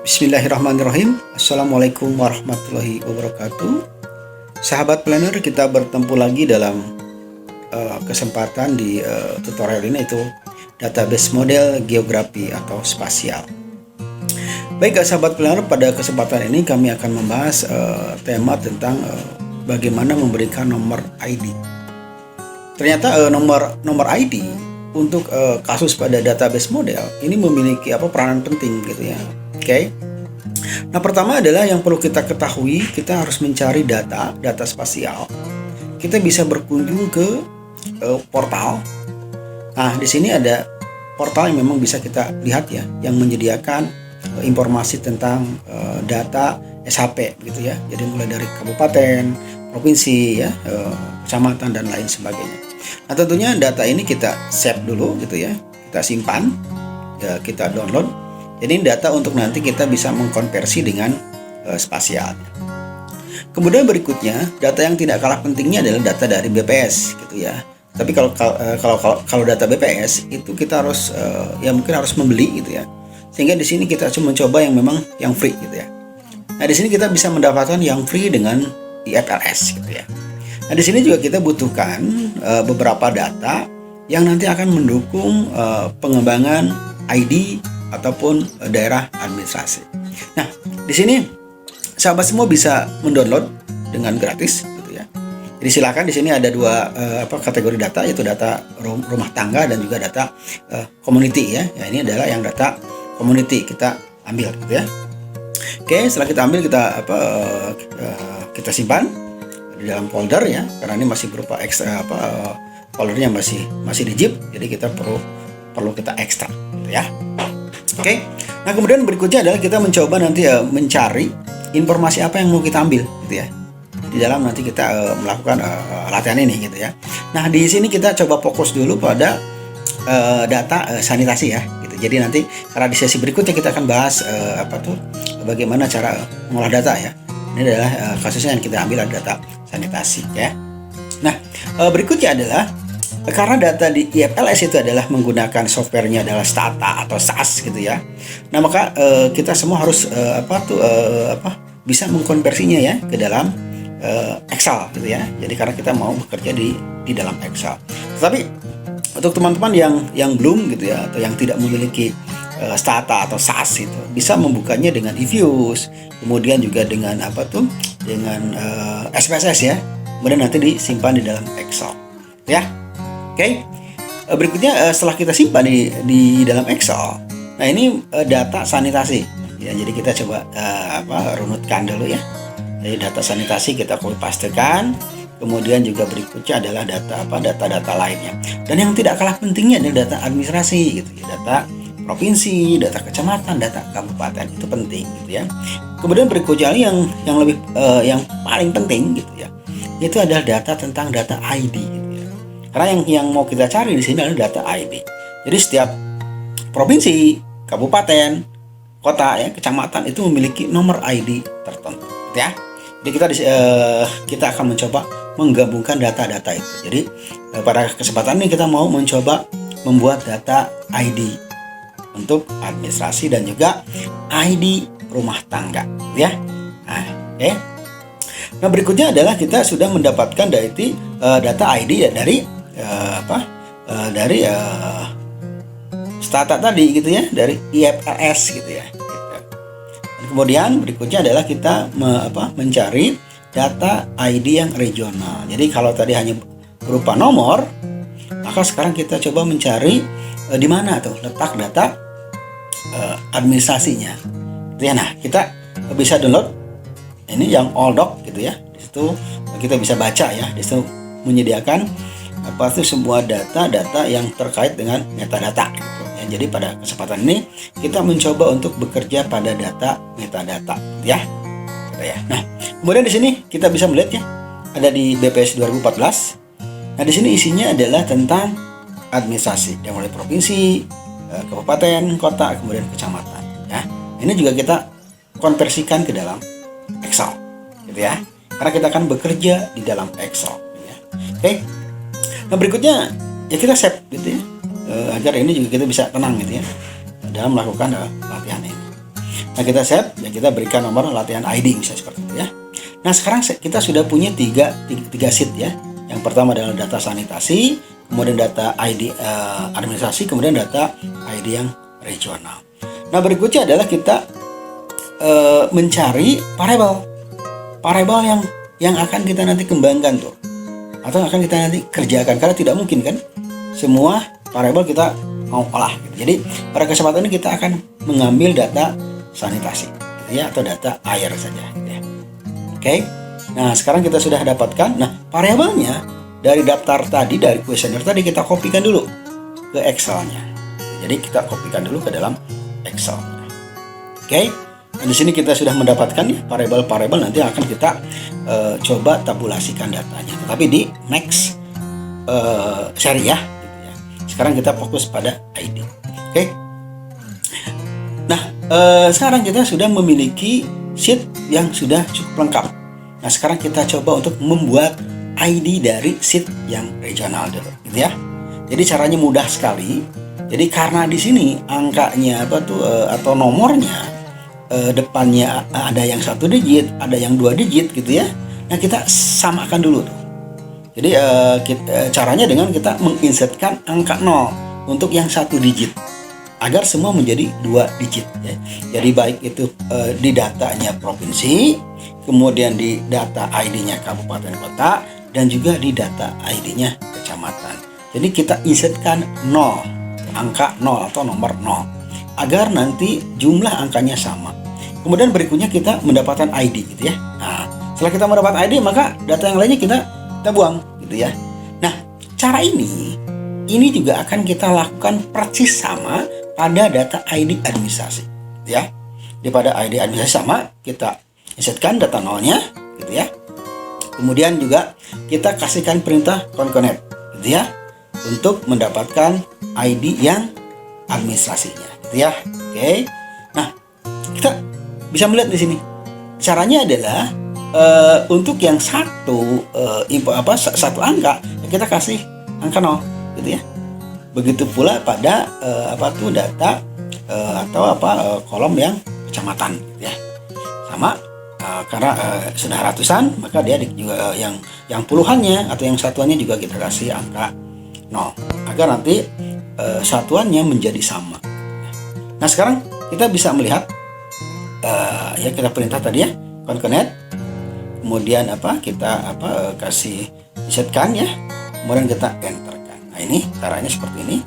Bismillahirrahmanirrahim. Assalamualaikum warahmatullahi wabarakatuh. Sahabat planner, kita bertemu lagi dalam kesempatan di tutorial ini, yaitu database model geografi atau spasial. Baik sahabat planner, pada kesempatan ini kami akan membahas tema tentang bagaimana memberikan nomor ID. Ternyata nomor ID untuk kasus pada database model ini memiliki peranan penting gitu ya. Oke. Nah, pertama adalah yang perlu kita ketahui, kita harus mencari data spasial. Kita bisa berkunjung ke portal. Nah, di sini ada portal yang memang bisa kita lihat ya, yang menyediakan informasi tentang data SHP gitu ya. Jadi mulai dari kabupaten, provinsi ya, kecamatan dan lain sebagainya. Nah, tentunya data ini kita save dulu gitu ya. Kita simpan, ya, kita download. Jadi data untuk nanti kita bisa mengkonversi dengan spasial. Kemudian berikutnya, data yang tidak kalah pentingnya adalah data dari BPS gitu ya. Tapi kalau data BPS itu kita harus ya mungkin harus membeli gitu ya. Sehingga di sini kita cuma mencoba yang memang yang free gitu ya. Nah, di sini kita bisa mendapatkan yang free dengan IFLS gitu ya. Nah, di sini juga kita butuhkan beberapa data yang nanti akan mendukung pengembangan ID ataupun daerah administrasi. Nah, di sini sahabat semua bisa mendownload dengan gratis gitu ya. Jadi silakan, di sini ada dua kategori data, yaitu data rumah tangga dan juga data community ya. Ya, ini adalah yang data community kita ambil gitu ya. Oke, setelah kita ambil kita simpan di dalam folder ya, karena ini masih berupa ekstra foldernya masih di zip, jadi kita perlu kita ekstrak gitu ya. Oke. Nah, kemudian berikutnya adalah kita mencoba nanti mencari informasi apa yang mau kita ambil gitu ya. Di dalam nanti kita melakukan latihan ini gitu ya. Nah, di sini kita coba fokus dulu pada data sanitasi ya gitu. Jadi nanti karena di sesi berikutnya kita akan bahas bagaimana cara mengolah data ya. Ini adalah kasusnya yang kita ambil adalah data sanitasi ya. Nah, berikutnya adalah karena data di IFLS itu adalah menggunakan softwarenya adalah Stata atau SAS gitu ya. Nah, maka kita semua harus bisa mengkonversinya ya ke dalam Excel gitu ya. Jadi karena kita mau bekerja di dalam Excel. Tetapi untuk teman-teman yang belum gitu ya, atau yang tidak memiliki Stata atau SAS itu, bisa membukanya dengan eViews, kemudian juga dengan dengan SPSS ya. Kemudian nanti disimpan di dalam Excel ya. Oke. Berikutnya setelah kita simpan di dalam Excel. Nah, ini data sanitasi. Ya, jadi kita coba runutkan dulu ya. Jadi data sanitasi kita copy pastekan. Kemudian juga berikutnya adalah data lainnya. Dan yang tidak kalah pentingnya adalah data administrasi gitu ya. Data provinsi, data kecamatan, data kabupaten, itu penting gitu ya. Kemudian berikutnya yang lebih yang paling penting gitu ya. Itu adalah data tentang data ID gitu ya. Karena yang mau kita cari di sini adalah data ID. Jadi setiap provinsi, kabupaten, kota ya, kecamatan itu memiliki nomor ID tertentu, ya. Jadi kita akan mencoba menggabungkan data-data itu. Jadi pada kesempatan ini kita mau mencoba membuat data ID untuk administrasi dan juga ID rumah tangga, ya. Nah, oke. Nah, berikutnya adalah kita sudah mendapatkan data ID dari Stata tadi gitu ya, dari IFLS gitu ya. Dan kemudian berikutnya adalah kita mencari data ID yang regional. Jadi kalau tadi hanya berupa nomor, maka sekarang kita coba mencari di mana tuh letak data administrasinya. Ya, nah, kita bisa download ini yang all doc gitu ya. Di situ kita bisa baca ya. Di situ menyediakan semua data yang terkait dengan metadata gitu ya. Jadi pada kesempatan ini kita mencoba untuk bekerja pada data metadata ya. Gitu ya. Nah, kemudian di sini kita bisa melihat ya, ada di BPS 2014. Nah, di sini isinya adalah tentang administrasi, yang mulai provinsi, kabupaten, kota, kemudian kecamatan ya. Ini juga kita konversikan ke dalam Excel gitu ya. Karena kita akan bekerja di dalam Excel ya. Oke. Nah, berikutnya ya kita save gitu ya, agar ini juga kita bisa tenang gitu ya dalam melakukan latihan ini. Nah, kita save, ya kita berikan nomor latihan ID misalnya seperti itu ya. Nah, sekarang kita sudah punya tiga sheet ya. Yang pertama adalah data sanitasi, kemudian data ID administrasi, kemudian data ID yang regional. Nah, berikutnya adalah kita mencari variabel yang akan kita nanti kembangkan tuh, atau akan kita nanti kerjakan, karena tidak mungkin kan semua variabel kita mau olah gitu. Jadi pada kesempatan ini kita akan mengambil data sanitasi gitu ya, atau data air saja gitu ya. Oke. Nah, sekarang kita sudah dapatkan. Nah, variabelnya dari daftar tadi, dari kuesioner tadi kita kopikan dulu ke Excel-nya. Jadi kita kopikan dulu ke dalam Excel. Oke. Nah, di sini kita sudah mendapatkan ya variabel-variabel, nanti akan kita coba tabulasikan datanya. Tetapi di next seri ya, gitu ya. Sekarang kita fokus pada ID. Oke. Nah, sekarang kita sudah memiliki sheet yang sudah cukup lengkap. Nah, sekarang kita coba untuk membuat ID dari sheet yang regional dulu, gitu ya. Jadi caranya mudah sekali. Jadi karena di sini angkanya atau nomornya depannya ada yang 1 digit, ada yang 2 digit gitu ya. Nah, kita samakan dulu tuh. Jadi caranya dengan kita menginsertkan angka 0 untuk yang 1 digit agar semua menjadi 2 digit ya. Jadi baik itu di datanya provinsi, kemudian di data ID-nya kabupaten kota, dan juga di data ID-nya kecamatan. Jadi kita insertkan 0, angka 0 atau nomor 0 agar nanti jumlah angkanya sama. Kemudian berikutnya kita mendapatkan ID gitu ya. Nah, setelah kita mendapat ID, maka data yang lainnya kita buang gitu ya. Nah, cara ini juga akan kita lakukan persis sama pada data ID administrasi ya. Di pada ID administrasi sama, kita insertkan data nolnya gitu ya. Kemudian juga kita kasihkan perintah concatenate gitu ya, untuk mendapatkan ID yang administrasinya gitu ya. Oke. Nah, kita bisa melihat di sini. Caranya adalah untuk yang satu angka, kita kasih angka 0 gitu ya. Begitu pula pada data kolom yang kecamatan gitu ya. Sama karena sudah ratusan, maka dia juga yang puluhannya atau yang satuannya juga kita kasih angka 0 agar nanti satuannya menjadi sama. Nah, sekarang kita bisa melihat ya kita perintah tadi ya, concatenate, kemudian kita kasih insertkan ya, kemudian kita enterkan. Nah, ini caranya seperti ini.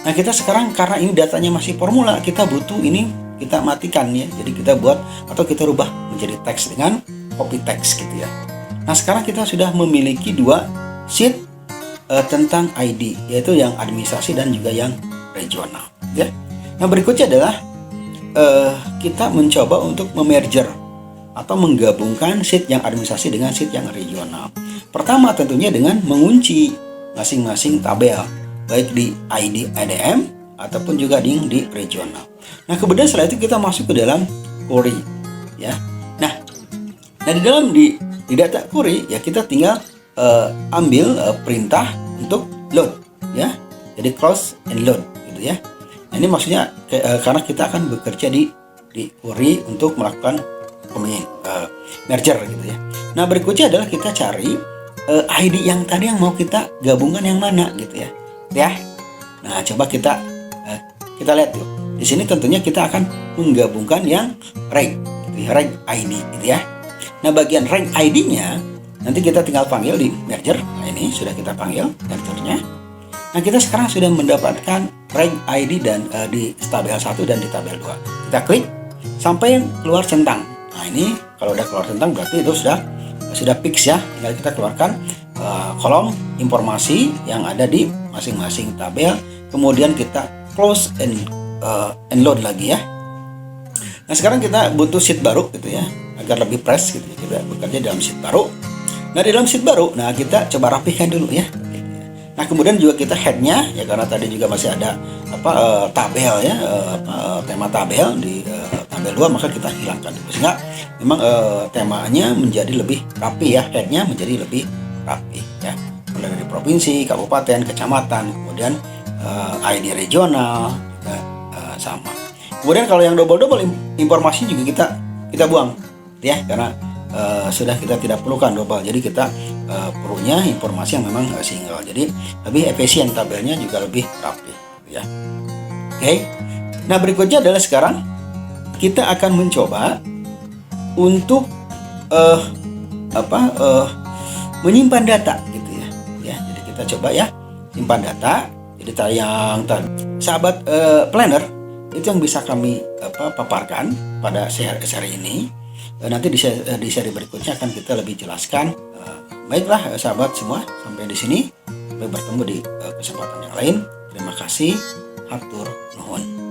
Nah, kita sekarang karena ini datanya masih formula, kita butuh ini kita matikan ya. Jadi kita buat atau kita rubah menjadi teks dengan copy text gitu ya. Nah, sekarang kita sudah memiliki 2 sheet tentang ID, yaitu yang administrasi dan juga yang regional ya. Nah, berikutnya adalah kita mencoba untuk memerger atau menggabungkan sheet yang administrasi dengan sheet yang regional. Pertama tentunya dengan mengunci masing-masing tabel, baik di ID ADM ataupun juga di regional. Nah, kemudian setelah itu kita masuk ke dalam query ya. Nah, di data query ya, kita tinggal ambil perintah untuk load ya. Jadi close and load gitu ya. Nah, ini maksudnya karena kita akan bekerja di query untuk melakukan merger gitu ya. Nah, berikutnya adalah kita cari ID yang tadi yang mau kita gabungkan yang mana gitu ya. Nah, coba kita lihat tuh. Di sini tentunya kita akan menggabungkan yang rank ID gitu ya. Nah, bagian rank ID-nya nanti kita tinggal panggil di merger. Nah, ini sudah kita panggil mergernya. Nah, kita sekarang sudah mendapatkan rank ID dan di tabel 1 dan di tabel 2. Kita klik sampai keluar centang. Nah, ini kalau udah keluar centang berarti itu sudah fix ya. Tinggal kita keluarkan kolom informasi yang ada di masing-masing tabel. Kemudian kita close and load lagi ya. Nah, sekarang kita butuh sheet baru gitu ya, agar lebih fresh gitu ya. Kita bekerja dalam sheet baru. Nah, di dalam sheet baru, nah kita coba rapikan dulu ya. Nah, kemudian juga kita headnya ya, karena tadi juga masih ada tabel ya, tema tabel di tabel 2, maka kita hilangkan dulu sehingga memang temanya menjadi lebih rapi ya, headnya menjadi lebih rapi ya, mulai dari provinsi, kabupaten, kecamatan, kemudian ID regional juga sama. Kemudian kalau yang double informasi juga kita buang ya, karena sudah kita tidak perlukan double. Jadi kita perlunya informasi yang memang single. Jadi lebih efisien, tabelnya juga lebih rapi ya. Oke. Nah, berikutnya adalah sekarang kita akan mencoba untuk menyimpan data gitu ya. Ya, jadi kita coba ya simpan data. Jadi sahabat planner itu yang bisa kami paparkan pada seri ini. Nanti di seri berikutnya akan kita lebih jelaskan. Baiklah sahabat semua, sampai di sini. Sampai bertemu di kesempatan yang lain. Terima kasih. Hatur nuhun.